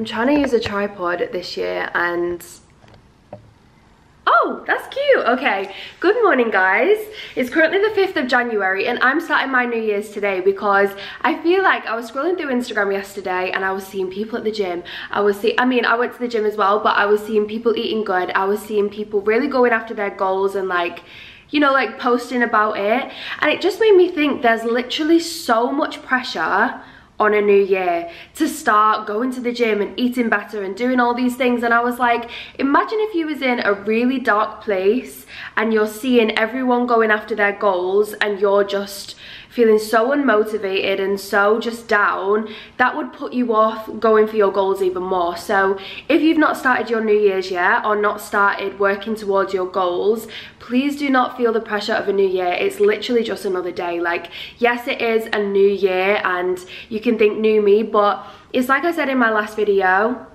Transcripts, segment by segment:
I'm trying to use a tripod this year and... Oh, that's cute. Okay, good morning guys. It's currently the 5th of January and I'm starting my New Year's today because I feel like I was scrolling through Instagram yesterday and I was seeing people at the gym. I went to the gym as well, but I was seeing people eating good. I was seeing people really going after their goals and like, you know, like posting about it. And it just made me think there's literally so much pressure on a new year to start going to the gym and eating better and doing all these things. And I was like, imagine if you was in a really dark place and you're seeing everyone going after their goals and you're just feeling so unmotivated and so just down. That would put you off going for your goals even more. So if you've not started your New Year's yet or not started working towards your goals, please do not feel the pressure of a new year. It's literally just another day. Like, yes, it is a new year and you can think new me, but it's like I said in my last video,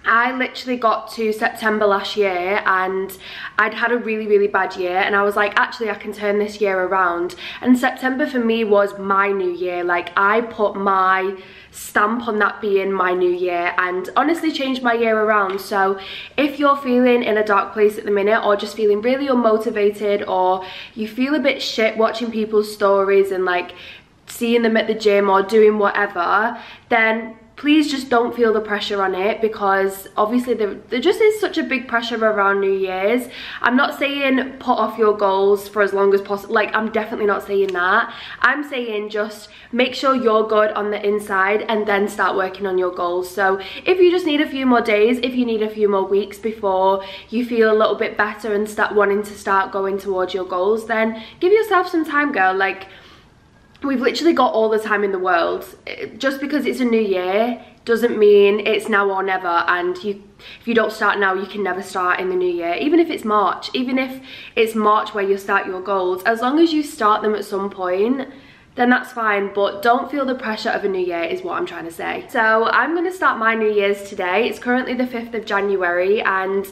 I literally got to September last year and I'd had a really bad year and I was like, actually I can turn this year around. And September for me was my new year. Like, I put my stamp on that being my new year and honestly changed my year around. So if you're feeling in a dark place at the minute or just feeling really unmotivated or you feel a bit shit watching people's stories and like seeing them at the gym or doing whatever, then please just don't feel the pressure on it, because obviously there just is such a big pressure around New Year's. I'm not saying put off your goals for as long as possible. Like, I'm definitely not saying that. I'm saying just make sure you're good on the inside and then start working on your goals. So if you just need a few more days, if you need a few more weeks before you feel a little bit better and start wanting to start going towards your goals, then give yourself some time, girl. Like, we've literally got all the time in the world. Just because it's a new year doesn't mean it's now or never, and if you don't start now, you can never start in the new year. Even if it's March, even if it's March where you start your goals, as long as you start them at some point, then that's fine. But don't feel the pressure of a new year is what I'm trying to say. So I'm going to start my New Year's today. It's currently the 5th of January and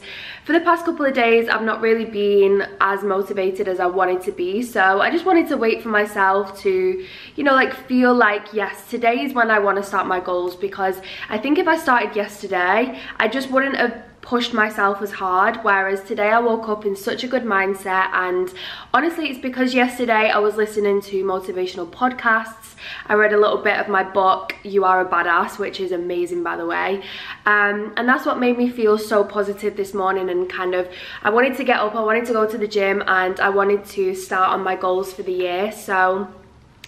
for the past couple of days I've not really been as motivated as I wanted to be. So I just wanted to wait for myself to, you know, like feel like, yes, today is when I want to start my goals, because I think if I started yesterday, I just wouldn't have pushed myself as hard, whereas today I woke up in such a good mindset. And honestly, it's because yesterday I was listening to motivational podcasts. I read a little bit of my book You Are a Badass, which is amazing, by the way, and that's what made me feel so positive this morning. And kind of, I wanted to get up, I wanted to go to the gym, and I wanted to start on my goals for the year. So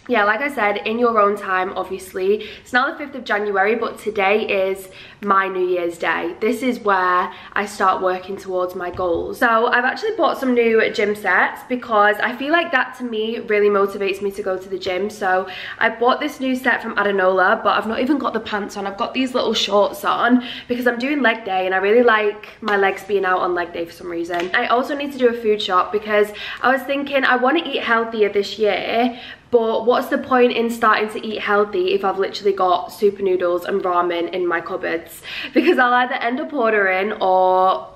yeah, like I said, in your own time, obviously. It's now the 5th of January, but today is my New Year's Day. This is where I start working towards my goals. So I've actually bought some new gym sets because I feel like that to me really motivates me to go to the gym. So I bought this new set from Adanola, but I've not even got the pants on. I've got these little shorts on because I'm doing leg day and I really like my legs being out on leg day for some reason. I also need to do a food shop because I was thinking I want to eat healthier this year, but what's the point in starting to eat healthy if I've literally got super noodles and ramen in my cupboards? Because I'll either end up ordering or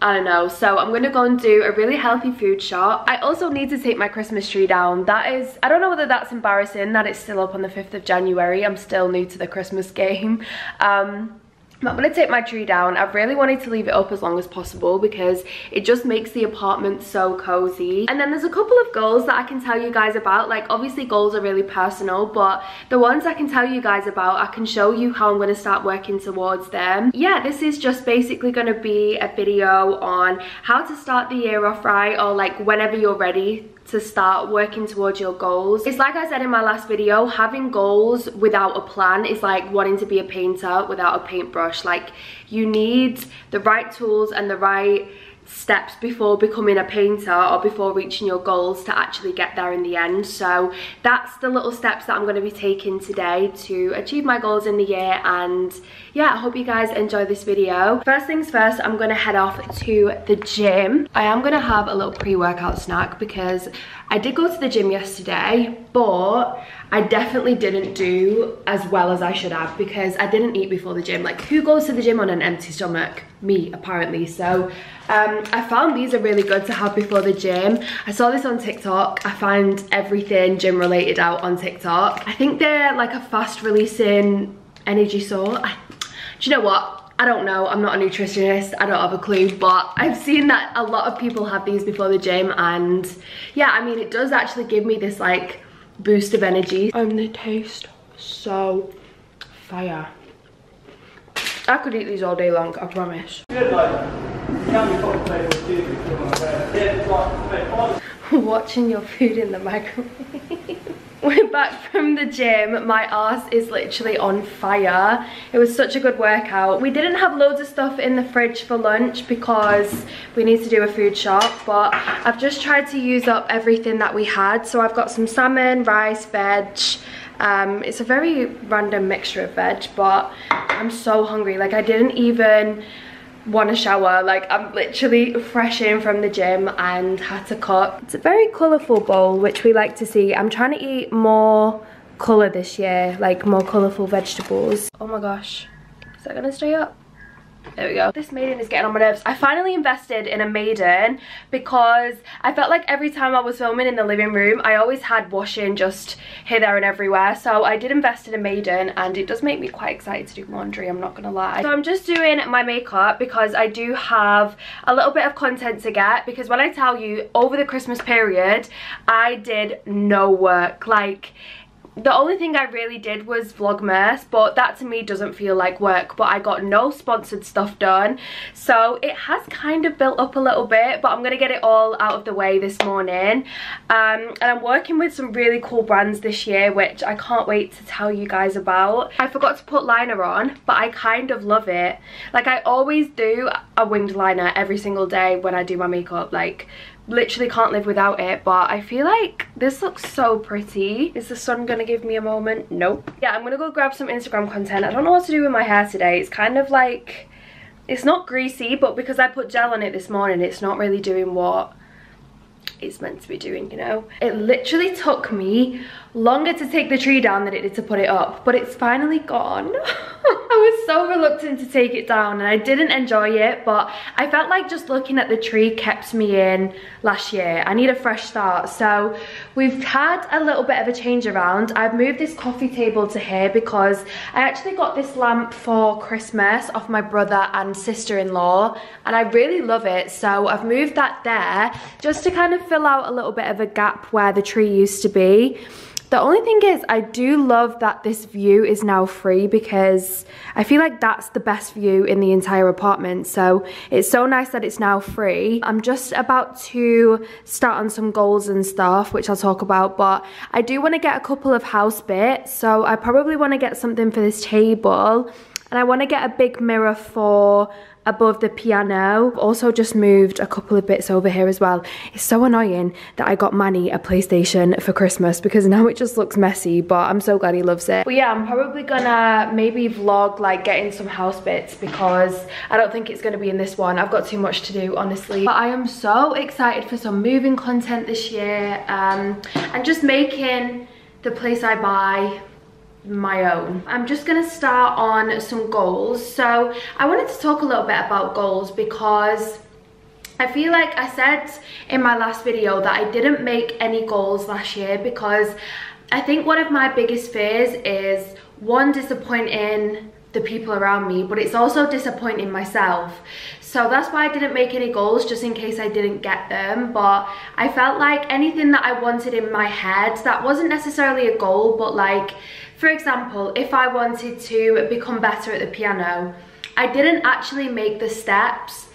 I don't know. So I'm gonna go and do a really healthy food shop. I also need to take my Christmas tree down. That is, I don't know whether that's embarrassing that it's still up on the 5th of January. I'm still new to the Christmas game. I'm gonna take my tree down. I've really wanted to leave it up as long as possible because it just makes the apartment so cozy. And then there's a couple of goals that I can tell you guys about. Like, obviously goals are really personal, but the ones I can tell you guys about, I can show you how I'm gonna start working towards them. Yeah, this is just basically gonna be a video on how to start the year off right, or like whenever you're ready to start working towards your goals. It's like I said in my last video, having goals without a plan is like wanting to be a painter without a paintbrush. Like, you need the right tools and the right steps before becoming a painter or before reaching your goals to actually get there in the end. So that's the little steps that I'm going to be taking today to achieve my goals in the year. And yeah, I hope you guys enjoy this video. First things first, I'm going to head off to the gym. I am going to have a little pre-workout snack because I did go to the gym yesterday, but I definitely didn't do as well as I should have because I didn't eat before the gym. Like, who goes to the gym on an empty stomach? Me, apparently. So I found these are really good to have before the gym. I saw this on TikTok. I find everything gym related out on TikTok. I think they're like a fast releasing energy source. Do you know what? I don't know, I'm not a nutritionist, I don't have a clue, but I've seen that a lot of people have these before the gym, and yeah, I mean, it does actually give me this like boost of energy. And they taste so fire. I could eat these all day long, I promise. Watching your food in the microwave. We're back from the gym. My arse is literally on fire. It was such a good workout. We didn't have loads of stuff in the fridge for lunch because we need to do a food shop, but I've just tried to use up everything that we had. So I've got some salmon, rice, veg. It's a very random mixture of veg, but I'm so hungry. Like, I didn't even want to shower. Like, I'm literally fresh in from the gym and had to cook. It's a very colourful bowl, which we like to see. I'm trying to eat more colour this year, like more colourful vegetables. Oh my gosh, is that gonna stay up? There we go. This maiden is getting on my nerves. I finally invested in a maiden because I felt like every time I was filming in the living room, I always had washing just here, there and everywhere. So I did invest in a maiden, and it does make me quite excited to do laundry, I'm not gonna lie. So I'm just doing my makeup because I do have a little bit of content to get, because when I tell you, over the Christmas period, I did no work. Like, the only thing I really did was Vlogmas, but that to me doesn't feel like work. But I got no sponsored stuff done, so it has kind of built up a little bit, but I'm gonna get it all out of the way this morning. And I'm working with some really cool brands this year, which I can't wait to tell you guys about. I forgot to put liner on, but I kind of love it. Like, I always do a winged liner every single day when I do my makeup. Like, literally can't live without it, but I feel like this looks so pretty. Is the sun gonna give me a moment? Nope. Yeah, I'm gonna go grab some Instagram content. I don't know what to do with my hair today. It's kind of like, it's not greasy, but because I put gel on it this morning, it's not really doing what it's meant to be doing, you know. It literally took me longer to take the tree down than it did to put it up, but it's finally gone. I was so reluctant to take it down, and I didn't enjoy it, but I felt like just looking at the tree kept me in last year. I need a fresh start. So we've had a little bit of a change around. I've moved this coffee table to here because I actually got this lamp for Christmas off my brother and sister-in-law, and I really love it. So I've moved that there just to kind of fill out a little bit of a gap where the tree used to be. The only thing is, I do love that this view is now free, because I feel like that's the best view in the entire apartment. So it's so nice that it's now free. I'm just about to start on some goals and stuff, which I'll talk about, but I do want to get a couple of house bits. So I probably want to get something for this table, and I want to get a big mirror for above the piano. I've also just moved a couple of bits over here as well. It's so annoying that I got Manny a PlayStation for Christmas, because now it just looks messy, but I'm so glad he loves it. But yeah, I'm probably gonna maybe vlog like getting some house bits, because I don't think it's gonna be in this one. I've got too much to do, honestly. But I am so excited for some moving content this year, and just making the place I buy my own. I'm just gonna start on some goals. So I wanted to talk a little bit about goals, because I feel like I said in my last video that I didn't make any goals last year, because I think one of my biggest fears is, one, disappointing the people around me, but it's also disappointing myself. So that's why I didn't make any goals, just in case I didn't get them. But I felt like anything that I wanted in my head that wasn't necessarily a goal, but like, for example, if I wanted to become better at the piano, I didn't actually make the steps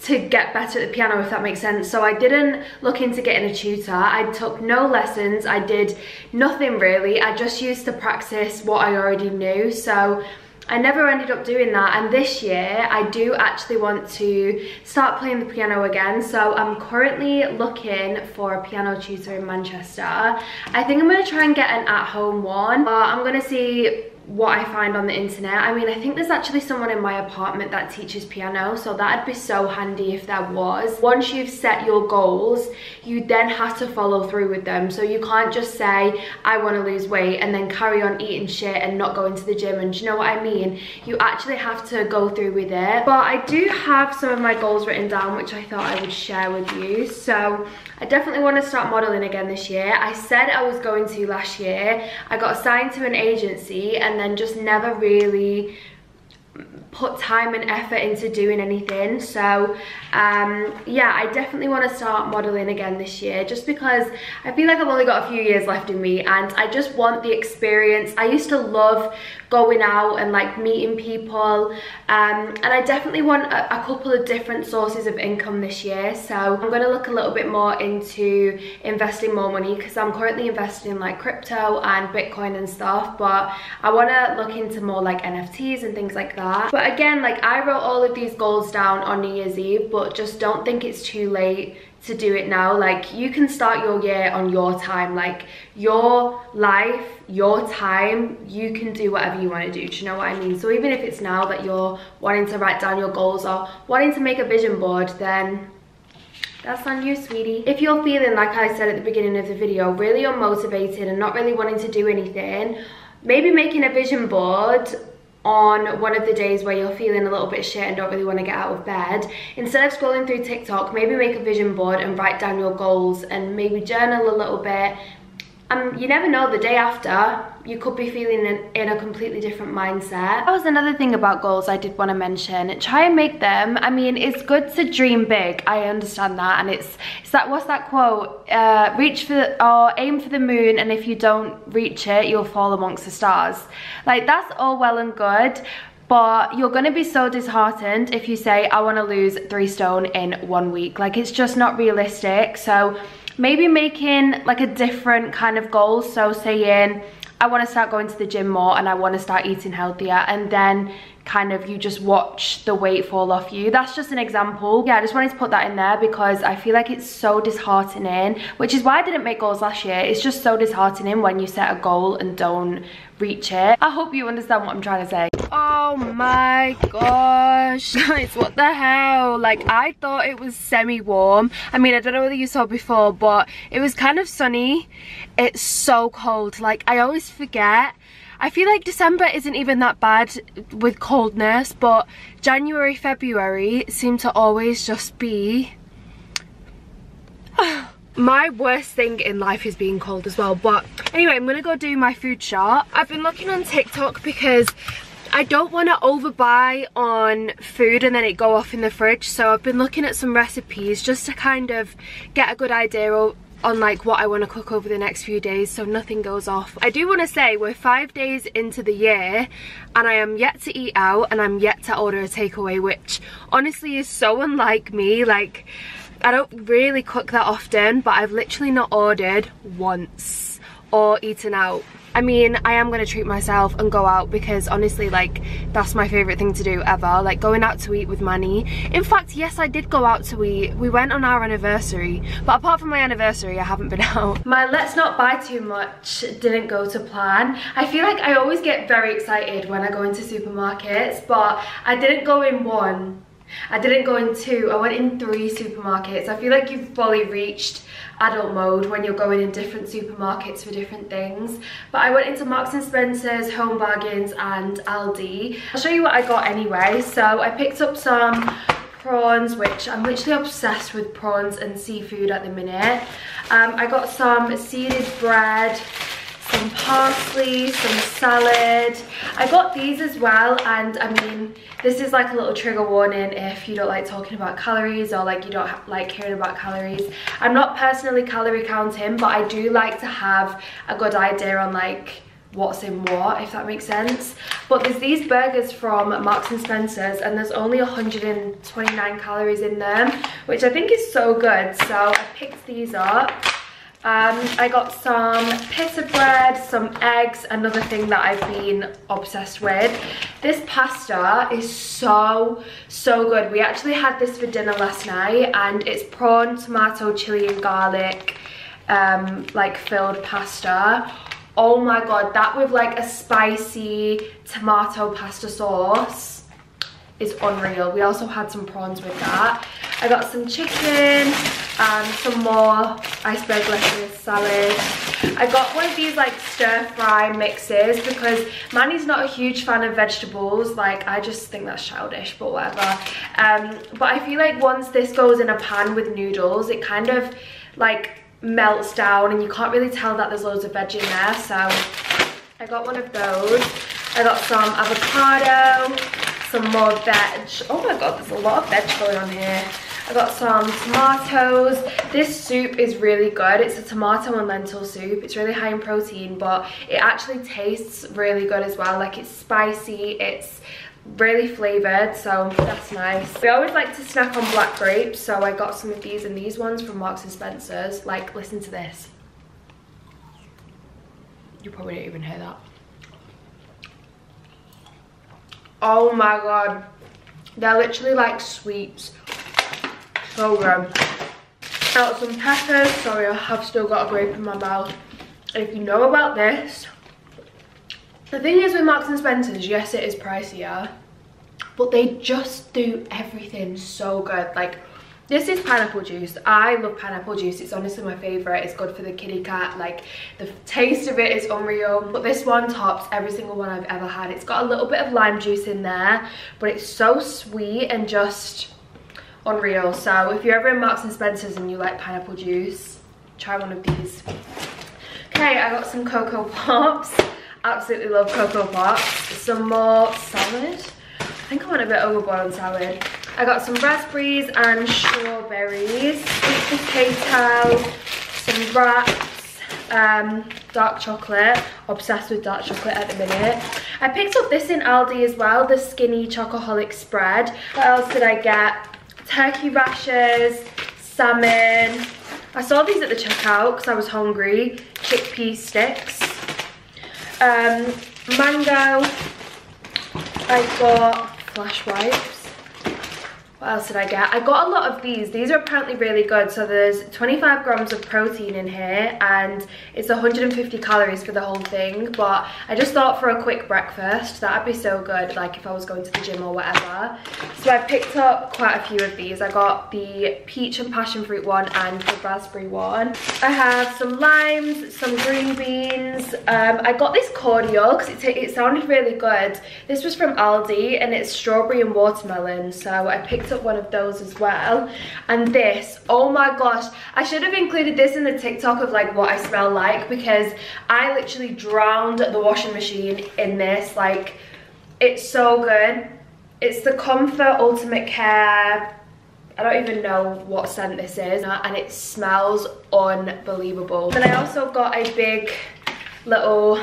to get better at the piano, if that makes sense. So I didn't look into getting a tutor. I took no lessons. I did nothing really. I just used to practice what I already knew. So I never ended up doing that. And this year I do actually want to start playing the piano again. So I'm currently looking for a piano tutor in Manchester. I think I'm going to try and get an at-home one, but I'm going to see what I find on the internet. I mean, I think there's actually someone in my apartment that teaches piano, so that'd be so handy if there was. Once you've set your goals, you then have to follow through with them. So you can't just say, I want to lose weight, and then carry on eating shit and not go into the gym. And do you know what I mean? You actually have to go through with it. But I do have some of my goals written down, which I thought I would share with you. So I definitely want to start modeling again this year. I said I was going to last year. I got assigned to an agency and then just never really put time and effort into doing anything. So yeah, I definitely want to start modeling again this year, just because I feel like I've only got a few years left in me and I just want the experience. I used to love going out and like meeting people, and I definitely want a couple of different sources of income this year. So I'm going to look a little bit more into investing more money, because I'm currently investing in like crypto and Bitcoin and stuff, but I want to look into more like NFTs and things like that. But again, like I wrote all of these goals down on New Year's Eve, but just don't think it's too late to do it now. Like you can start your year on your time, like your life, your time, you can do whatever you want to do. Do you know what I mean? So even if it's now that you're wanting to write down your goals or wanting to make a vision board, then that's on you, sweetie. If you're feeling, like I said at the beginning of the video, really unmotivated and not really wanting to do anything, maybe making a vision board on one of the days where you're feeling a little bit shit and don't really want to get out of bed, instead of scrolling through TikTok, maybe make a vision board and write down your goals and maybe journal a little bit. You never know, the day after you could be feeling in a completely different mindset. That was another thing about goals I did want to mention. Try and make them, I mean, it's good to dream big, I understand that, and it's that, what's that quote, aim for the moon, and if you don't reach it you'll fall amongst the stars. Like that's all well and good, but you're gonna be so disheartened if you say I want to lose 3 stone in 1 week. Like it's just not realistic. So maybe making like a different kind of goal, so saying I want to start going to the gym more and I want to start eating healthier, and then kind of you just watch the weight fall off you. That's just an example. Yeah, I just wanted to put that in there because I feel like it's so disheartening, which is why I didn't make goals last year. It's just so disheartening when you set a goal and don't reach it. I hope you understand what I'm trying to say. Oh my gosh, guys, what the hell? Like I thought it was semi-warm. I mean, I don't know whether you saw before, but it was kind of sunny. It's so cold. Like I always forget. I feel like December isn't even that bad with coldness, but January, February seem to always just be my worst thing in life is being cold as well. But anyway, I'm gonna go do my food shop. I've been looking on TikTok because I don't want to overbuy on food and then it go off in the fridge, so I've been looking at some recipes just to kind of get a good idea on like what I want to cook over the next few days, so nothing goes off. I do want to say we're 5 days into the year and I am yet to eat out and I'm yet to order a takeaway, which honestly is so unlike me. Like I don't really cook that often, but I've literally not ordered once or eaten out. I mean, I am going to treat myself and go out because honestly, like, that's my favourite thing to do ever. Like, going out to eat with Manny. In fact, yes, I did go out to eat. We went on our anniversary. But apart from my anniversary, I haven't been out. My let's not buy too much didn't go to plan. I feel like I always get very excited when I go into supermarkets, but I didn't go in one. I didn't go in 2, I went in 3 supermarkets. I feel like you've fully reached adult mode when you're going in different supermarkets for different things. But I went into Marks and Spencer's, Home Bargains and Aldi. I'll show you what I got anyway. So I picked up some prawns, which I'm literally obsessed with prawns and seafood at the minute. I got some seeded bread, some parsley, some salad. I got these as well, and I mean, this is like a little trigger warning if you don't like talking about calories or like you don't like hearing about calories. I'm not personally calorie counting, but I do like to have a good idea on like what's in what, if that makes sense. But there's these burgers from Marks and Spencer's and there's only 129 calories in them, which I think is so good. So I picked these up. I got some pita bread, some eggs, another thing that I've been obsessed with. This pasta is so good. We actually had this for dinner last night and it's prawn, tomato, chili and garlic like filled pasta. Oh my god, that with like a spicy tomato pasta sauce is unreal. We also had some prawns with that. I got some chicken, some more iceberg lettuce salad. I got one of these like stir fry mixes because Manny's not a huge fan of vegetables. Like, I just think that's childish, but whatever. But I feel like once this goes in a pan with noodles, it kind of like melts down and you can't really tell that there's loads of veg in there. So I got one of those. I got some avocado, some more veg. Oh my god, there's a lot of veg going on here. I got some tomatoes. This soup is really good. It's a tomato and lentil soup. It's really high in protein, but it actually tastes really good as well. Like, it's spicy, it's really flavored, so that's nice. We always like to snack on black grapes, so I got some of these, and these ones from Marks and Spencer's. Like, listen to this. You probably didn't even hear that. Oh my god, they're literally like sweets. So good. Got some peppers. Sorry, I have still got a grape in my mouth. And if you know about this, the thing is with Marks and Spencer's, yes, it is pricier, but they just do everything so good. Like, this is pineapple juice. I love pineapple juice. It's honestly my favorite. It's good for the kitty cat. Like, the taste of it is unreal. But this one tops every single one I've ever had. It's got a little bit of lime juice in there, but it's so sweet and just unreal. So if you're ever in Marks and Spencer's and you like pineapple juice, try one of these. Okay, I got some Cocoa Pops. Absolutely love Cocoa Pops. Some more salad. I think I went a bit overboard on salad. I got some raspberries and strawberries, sweet potato, some wraps, dark chocolate. Obsessed with dark chocolate at the minute. I picked up this in Aldi as well, the skinny chocoholic spread. What else did I get? Turkey rashers, salmon. I saw these at the checkout because I was hungry. Chickpea sticks. Mango. I got flash wipes. What else did I get? I got a lot of these. These are apparently really good. So there's 25 grams of protein in here and it's 150 calories for the whole thing. But I just thought for a quick breakfast, that'd be so good, like if I was going to the gym or whatever. So I picked up quite a few of these. I got the peach and passion fruit one and the raspberry one. I have some limes, some green beans. I got this cordial because it sounded really good. This was from Aldi and it's strawberry and watermelon. So I picked up one of those as well. And this, oh my gosh, I should have included this in the TikTok of like what I smell like, because I literally drowned the washing machine in this. Like, it's so good. It's the Comfort Ultimate Care, I don't even know what scent this is, and it smells unbelievable. Then I also got a big little,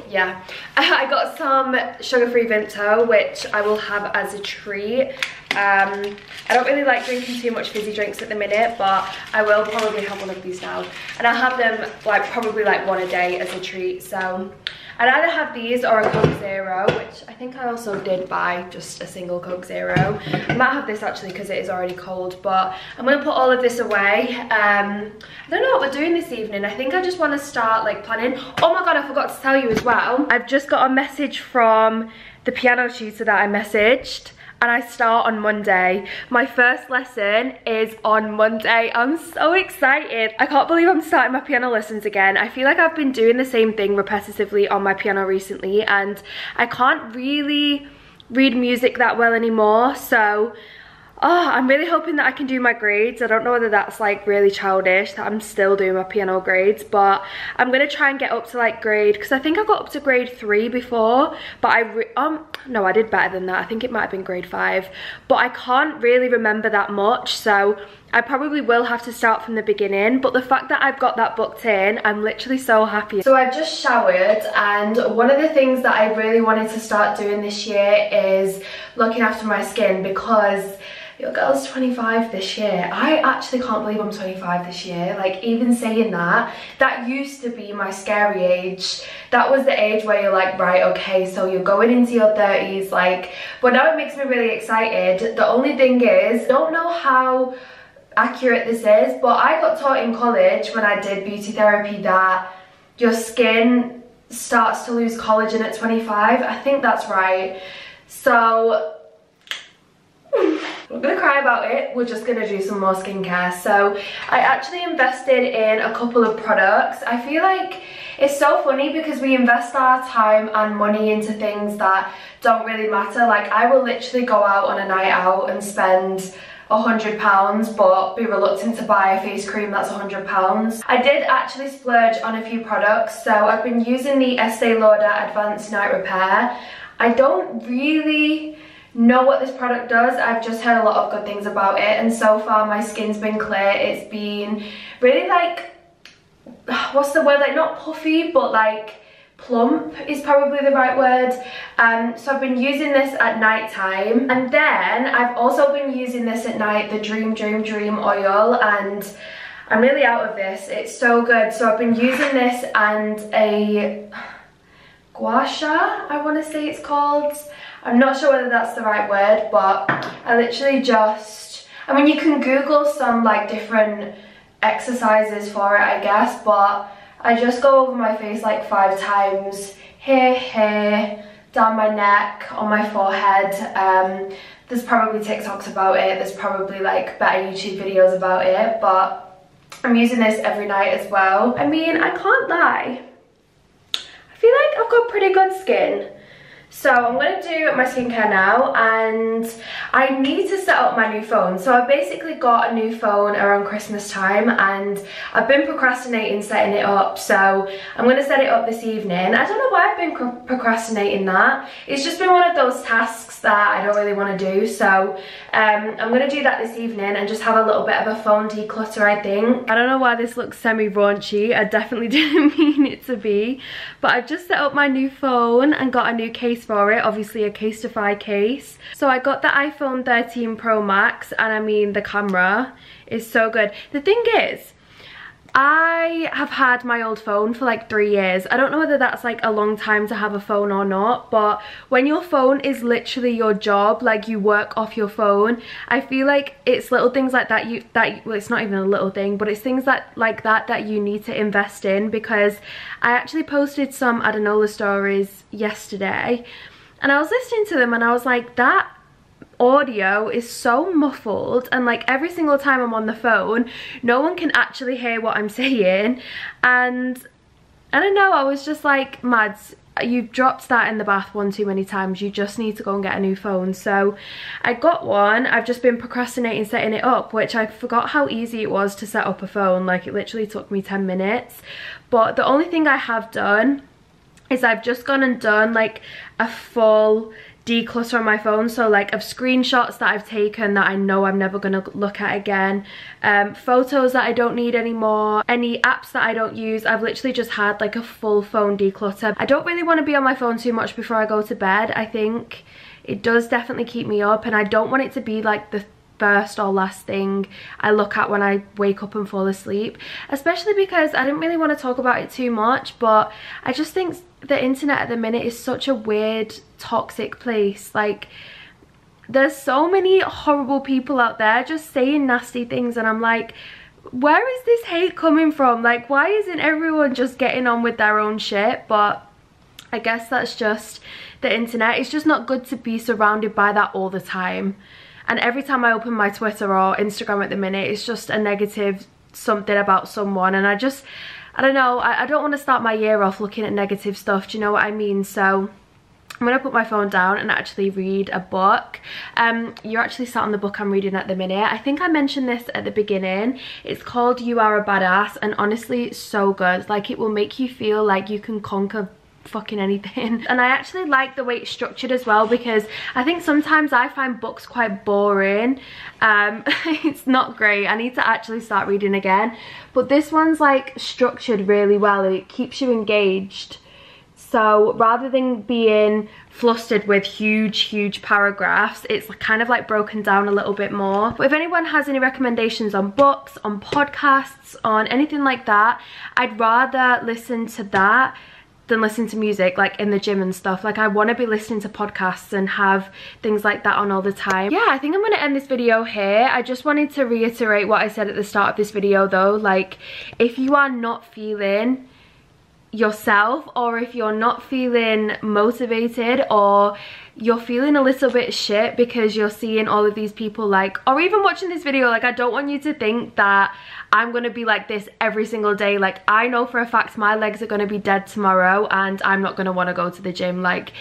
yeah. I got some sugar-free Vimto, which I will have as a treat. I don't really like drinking too much fizzy drinks at the minute, but I will probably have one of these now. And I'll have them like probably like one a day as a treat. So I'd either have these or a Coke Zero, which I think I also did buy just a single Coke Zero. I might have this actually because it is already cold, but I'm going to put all of this away. I don't know what we're doing this evening. I think I just want to start like planning. Oh my god, I forgot to tell you as well. I've just got a message from the piano tutor that I messaged. And I start on Monday. My first lesson is on Monday. I'm so excited. I can't believe I'm starting my piano lessons again. I feel like I've been doing the same thing repetitively on my piano recently, and I can't really read music that well anymore. So I'm really hoping that I can do my grades. I don't know whether that's like really childish that I'm still doing my piano grades, but I'm gonna try and get up to like grade, because I think I got up to grade 3 before, but no, I did better than that. I think it might have been grade 5, but I can't really remember that much, so I probably will have to start from the beginning. But the fact that I've got that booked in, I'm literally so happy. So I've just showered, and one of the things that I really wanted to start doing this year is looking after my skin, because your girl's 25 this year. I actually can't believe I'm 25 this year. Like, even saying that, that used to be my scary age. That was the age where you're like, right, okay, so you're going into your 30s, like, but now it makes me really excited. The only thing is, I don't know how accurate this is, but I got taught in college when I did beauty therapy that your skin starts to lose collagen at 25. I think that's right. So I'm gonna cry about it. We're just gonna do some more skincare. So I actually invested in a couple of products. I feel like it's so funny because we invest our time and money into things that don't really matter. Like, I will literally go out on a night out and spend £100 but be reluctant to buy a face cream that's £100. I did actually splurge on a few products. So I've been using the Estee Lauder Advanced Night Repair, I don't really know what this product does. I've just heard a lot of good things about it, and so far my skin's been clear. It's been really like, what's the word, like not puffy, but like plump is probably the right word. So I've been using this at night time, and then I've also been using this at night, the Dream oil, and I'm really out of this. It's so good. So I've been using this and a gua sha, I want to say it's called. I'm not sure whether that's the right word, but I literally just, I mean, you can Google some like different exercises for it, I guess, but I just go over my face like 5 times, here, down my neck, on my forehead. There's probably TikToks about it, there's probably like better YouTube videos about it, but I'm using this every night as well. I mean, I can't lie, I feel like I've got pretty good skin. So I'm going to do my skincare now, and I need to set up my new phone. So I basically got a new phone around Christmas time, and I've been procrastinating setting it up. So I'm going to set it up this evening. I don't know why I've been procrastinating that. It's just been one of those tasks that I don't really want to do. So I'm going to do that this evening and just have a little bit of a phone declutter, I think. I don't know why this looks semi-raunchy. I definitely didn't mean it to be. But I've just set up my new phone and got a new case for it, obviously a Casetify case. So I got the iPhone 13 Pro Max, and I mean, the camera is so good. The thing is, I have had my old phone for like 3 years. I don't know whether that's like a long time to have a phone or not, but when your phone is literally your job, like you work off your phone, I feel like it's little things like that well, it's not even a little thing, but it's things like that you need to invest in. Because I actually posted some Adenola stories yesterday, and I was listening to them and I was like, that audio is so muffled, and like every single time I'm on the phone, no one can actually hear what I'm saying. And I don't know, I was just like, Mads, you've dropped that in the bath one too many times, you just need to go and get a new phone. So I got one. I've just been procrastinating setting it up, which I forgot how easy it was to set up a phone. Like, it literally took me 10 minutes. But the only thing I have done is I've just gone and done like a full declutter on my phone. So like of screenshots that I've taken that I know I'm never going to look at again, photos that I don't need anymore, any apps that I don't use. I've literally just had like a full phone declutter. I don't really want to be on my phone too much before I go to bed. I think it does definitely keep me up, and I don't want it to be like the first or last thing I look at when I wake up and fall asleep, especially because I didn't really want to talk about it too much, but I just think the internet at the minute is such a weird, toxic place. Like, there's so many horrible people out there just saying nasty things, and I'm like, where is this hate coming from? Like, why isn't everyone just getting on with their own shit? But I guess that's just the internet. It's just not good to be surrounded by that all the time. And every time I open my Twitter or Instagram at the minute, it's just a negative something about someone. And I don't know, I don't want to start my year off looking at negative stuff, do you know what I mean? So I'm going to put my phone down and actually read a book. You're actually sat on the book I'm reading at the minute. I think I mentioned this at the beginning. It's called You Are a Badass, and honestly, it's so good. Like, it will make you feel like you can conquer fucking anything. And I actually like the way it's structured as well, because I think sometimes I find books quite boring. It's not great. I need to actually start reading again, but this one's like structured really well, and it keeps you engaged. So rather than being flustered with huge paragraphs, it's kind of like broken down a little bit more. But if anyone has any recommendations on books, on podcasts, on anything like that, I'd rather listen to that than listen to music, like in the gym and stuff. Like, I want to be listening to podcasts and have things like that on all the time. Yeah, I think I'm going to end this video here. I just wanted to reiterate what I said at the start of this video though. Like, if you are not feeling yourself, or if you're not feeling motivated, or you're feeling a little bit shit because you're seeing all of these people, like, or even watching this video, like, I don't want you to think that I'm gonna be like this every single day. Like, I know for a fact my legs are gonna be dead tomorrow and I'm not gonna want to go to the gym. Like,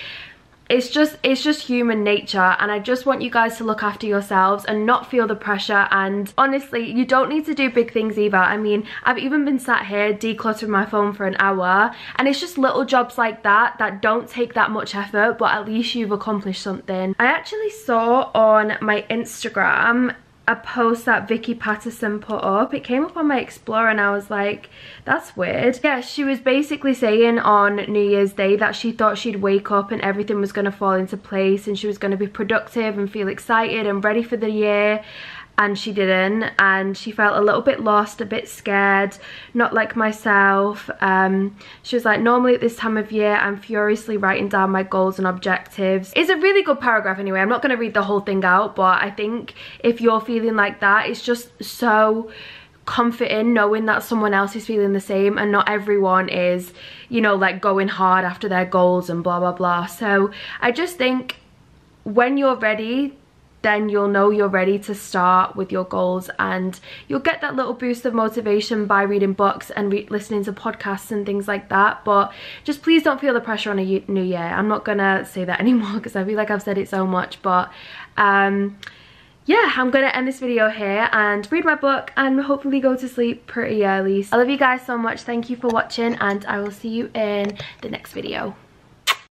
it's just human nature, and I just want you guys to look after yourselves and not feel the pressure. And honestly, you don't need to do big things either. I mean, I've even been sat here decluttering my phone for an hour, and it's just little jobs like that that don't take that much effort, but at least you've accomplished something. I actually saw on my Instagram a post that Vicky Patterson put up. It came up on my Explorer and I was like, that's weird. Yeah, she was basically saying on New Year's Day that she thought she'd wake up and everything was going to fall into place and she was going to be productive and feel excited and ready for the year. And she didn't, and she felt a little bit lost, a bit scared, not like myself. She was like, normally at this time of year I'm furiously writing down my goals and objectives. It's a really good paragraph anyway. I'm not going to read the whole thing out, but I think if you're feeling like that, it's just so comforting knowing that someone else is feeling the same and not everyone is, you know, like going hard after their goals and blah blah blah. So I just think when you're ready, then you'll know you're ready to start with your goals, and you'll get that little boost of motivation by reading books and listening to podcasts and things like that. But just please don't feel the pressure on a new year. I'm not gonna say that anymore because I feel like I've said it so much, but yeah, I'm gonna end this video here and read my book and hopefully go to sleep pretty early. I love you guys so much. Thank you for watching, and I will see you in the next video.